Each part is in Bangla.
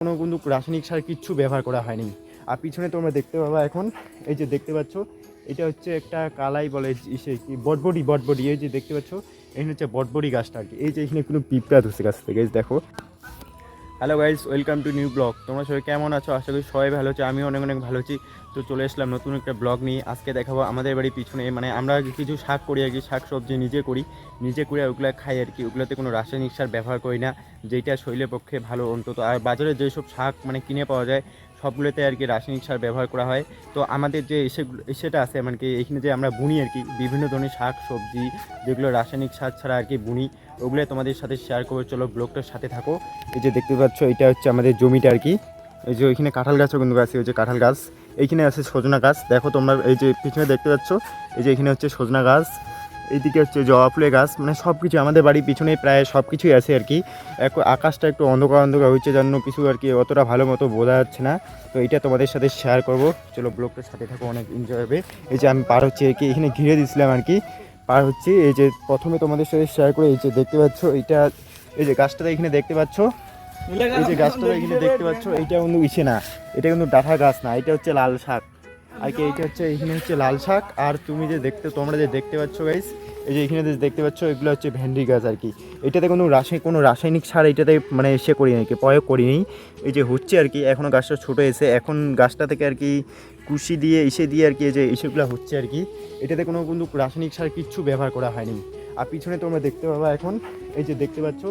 কোনো কিন্তু রাসায়নিক সার কিচ্ছু ব্যবহার করা হয়নি। আর পিছনে তোমরা দেখতে পাবা এখন এই যে দেখতে পাচ্ছ এটা হচ্ছে একটা কালাই বলে ইসে কি বটবডি এই যে দেখতে পাচ্ছ এখানে হচ্ছে বটবডি গাছটা আর কি। এই যে এখানে কোনো পিঁপড়া ধরছে গাছ থেকে দেখো। Hello guys, welcome to new blog. তোমরা সবাই কেমন আছো? আশা করি সবাই ভালো আছো, আমিও অনেক অনেক ভালো আছি। তো চলে আসলাম নতুন একটা ব্লগ নিয়ে। আজকে দেখাবো আমাদের বাড়ির পিছনে মানে আমরা কিছু শাক করি আর কি, শাক সবজি নিজে করি ওগুলো খাই আর কি। ওগুলোতে কোনো রাসায়নিক সার ব্যবহার করি না, যেটা শরীরের পক্ষে ভালো অন্তত। আর বাজারে যেসব শাক মানে কিনে পাওয়া যায় সবগুলোতে আর কি রাসায়নিক সার ব্যবহার করা হয়। তো আমাদের যে এসেটা আছে মানে কি এখানে যে আমরা বুনি আর কি বিভিন্ন ধরনের শাক সবজি যেগুলো রাসায়নিক সার ছাড়া আর কি বুনি, ওগুলো তোমাদের সাথে শেয়ার করবো। চলো ব্লগটার সাথে থাকো। এই যে দেখতে পাচ্ছ এটা হচ্ছে আমাদের জমিটা আর কি। এই যে ওইখানে কাঁঠাল গাছও কিন্তু গাছ, ওই যে কাঁঠাল গাছ, এইখানে আছে সজনা গাছ। দেখো তোমরা এই যে পিছনে দেখতে পাচ্ছ এই যে এখানে হচ্ছে সজনা গাছ, এইদিকে হচ্ছে জবা ফুলের গাছ। মানে সব কিছু আমাদের বাড়ির পিছনে প্রায় সব কিছুই আছে আর কি। আকাশটা একটু অন্ধকার হচ্ছে জন্য কিছু আর কি অতটা ভালো মতো বোঝা যাচ্ছে না। তো এটা তোমাদের সাথে শেয়ার করবো। চলো ব্লগটার সাথে থাকো, অনেক এনজয় হবে। এই যে আমি পার হচ্ছে আর কি, এখানে ঘিরে দিয়েছিলাম আর কি, পার হচ্ছে। এই যে প্রথমে তোমাদের সাথে শেয়ার করে এই যে দেখতে পাচ্ছ এইটা, এই যে গাছটা এখানে দেখতে পাচ্ছ, এই যে গাছটা এখানে দেখতে পাচ্ছ এইটা কিন্তু ইসে না, এটা কিন্তু ডাঁটা গাছ না, এটা হচ্ছে লাল শাক আর কি। এইটা হচ্ছে এখানে হচ্ছে লাল শাক। আর তুমি যে তোমরা যে দেখতে পাচ্ছ গাইস, এই যে এখানে দেখতে পাচ্ছ এগুলো হচ্ছে ভেন্ডি গাছ আর কি। এটাতে কোনো রাসায়নিক সার এটাতে মানে এসে করি নাকি প্রয়োগ করিনি। এই যে হচ্ছে আর কি, এখনও গাছটা ছোটো এসে এখন গাছটা থেকে আর কি কুশি দিয়ে দিয়ে আর কি এই যে ইসেগুলো হচ্ছে আর কি। এটাতে কোনো কিন্তু রাসায়নিক সার কিচ্ছু ব্যবহার করা হয়নি। আর পিছনে তোমরা দেখতে পাবা এখন এই যে দেখতে পাচ্ছ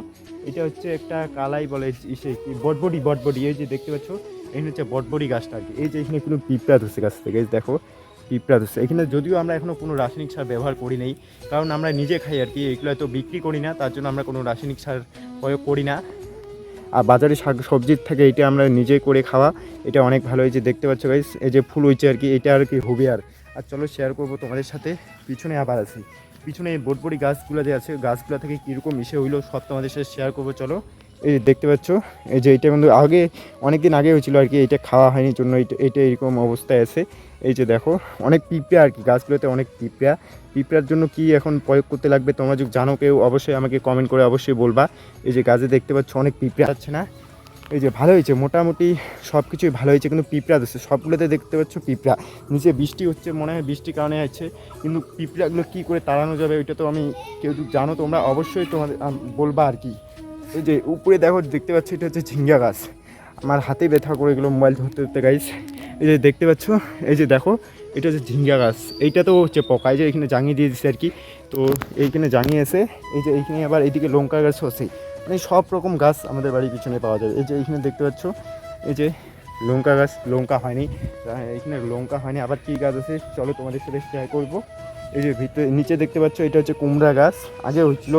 এটা হচ্ছে একটা কালাই বলে ইসে কি বটবডি এই যে দেখতে পাচ্ছ এখানে হচ্ছে বটবডি গাছটা আর কি। এই যে এখানে কোনো পিঁপড়া ধরছে গাছ থেকে দেখো, পিঁপড়া ধরছে এখানে। যদিও আমরা এখনও কোনো রাসায়নিক সার ব্যবহার করি নেই, কারণ আমরা নিজে খাই আর কি, এগুলো তো বিক্রি করি না, তার জন্য আমরা কোনো রাসায়নিক সার প্রয়োগ করি না। আর বাজারে শাক সবজির থেকে এটা আমরা নিজে করে খাওয়া, এটা অনেক ভালো। এই যে দেখতে পাচ্ছ গাইস এই যে ফুল হয়েছে আর কি, এটা আর কি হবে। আর চলো শেয়ার করবো তোমাদের সাথে। পিছনে আবার আছি, পিছনে এই বটবডি গাছগুলো যে আছে গাছগুলো থেকে কীরকম মিশে হইলো সব তোমাদের সাথে শেয়ার করবো। চলো এই দেখতে পাচ্ছ এই যে এটা কিন্তু আগে অনেক দিন আগে হয়েছিল আর কি, এটা খাওয়া হয়নি জন্য এটা এরকম অবস্থায় আছে। এই যে দেখো অনেক পিঁপড়া আর কি, গাছগুলোতে অনেক পিঁপড়ার জন্য কি এখন প্রয়োগ করতে লাগবে তোমরা যদি জানো কেউ অবশ্যই আমাকে কমেন্ট করে অবশ্যই বলবা। এই যে গাছে দেখতে পাচ্ছ অনেক পিঁপড়া আছে না, এই যে ভালো হয়েছে মোটামুটি সব কিছুই ভালো হয়েছে, কিন্তু পিঁপড়া দিচ্ছে সবগুলোতে দেখতে পাচ্ছ পিঁপড়া। নিচে বৃষ্টি হচ্ছে মনে হয়, বৃষ্টির কারণে আছে, কিন্তু পিঁপড়াগুলো কী করে তাড়ানো যাবে ওইটা তো আমি কেউ যদি জানো তোমরা অবশ্যই তোমাদের বলবা আর কি। এই যে উপরে দেখো দেখতে পাচ্ছ এটা হচ্ছে ঝিঙ্গা গাছ, আমার হাতে ব্যথা করে গেলো মোবাইল ধরতে গাইস। এই যে দেখতে পাচ্ছ এই যে দেখো এটা হচ্ছে ঝিঙ্গা গাছ, এইটা তো হচ্ছে পোকা, এই যে এখানে জাঙিয়ে দিয়ে দিচ্ছে আর কি। তো এইখানে জাঙিয়ে এসে এই যে এইখানে আবার এইদিকে লঙ্কা গাছ হচ্ছে, মানে সব রকম গাছ আমাদের বাড়ির পিছনে পাওয়া যায়। এই যে এইখানে দেখতে পাচ্ছ এই যে লঙ্কা গাছ, লঙ্কা হয়নি এইখানে, লঙ্কা হয়নি। আবার কী গাছ আছে চলো তোমাদের সাথে শেয়ার করবো। এই যে ভিতরে নিচে দেখতে পাচ্ছ এটা হচ্ছে কুমড়া গাছ, আগে হচ্ছিল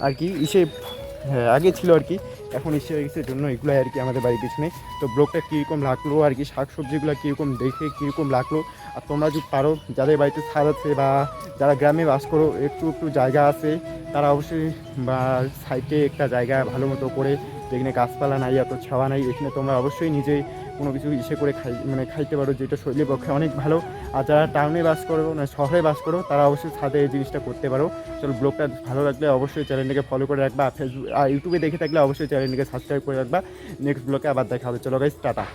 আর কি ইসে, হ্যাঁ আগে ছিল আর কি, এখন ইসে হয়ে গেছে জন্য এগুলো আর কি আমাদের বাড়ির পিছনে। তো ব্লগটা কীরকম লাগলো আর কি, শাক সবজিগুলো কীরকম দেখে কীরকম লাগলো। আর তোমরা যদি পারো যাদের বাড়িতে ছাদ আছে বা যারা গ্রামে বাস করো একটু জায়গা আছে, তারা অবশ্যই বা সাইডে একটা জায়গা ভালো মতো করে যেখানে গাছপালা নাই এত ছাওয়া নাই, এখানে তোমরা অবশ্যই নিজেই কোনো কিছু করে খাইতে পারো, যেটা শরীরের পক্ষে অনেক ভালো। আর যারা টাউনে বাস করো না শহরে বাস করো তারা অবশ্যই ছাদে এই জিনিসটা করতে পারো। চলো ব্লগটা ভালো লাগলে অবশ্যই চ্যানেলটাকে ফলো করে রাখবা, ফেসবুক আর ইউটিউবে দেখে থাকলে অবশ্যই চ্যানেলটাকে সাবস্ক্রাইব করে রাখবা। নেক্সট ব্লগে আবার দেখা হবে। চলো গাইস, টাটা।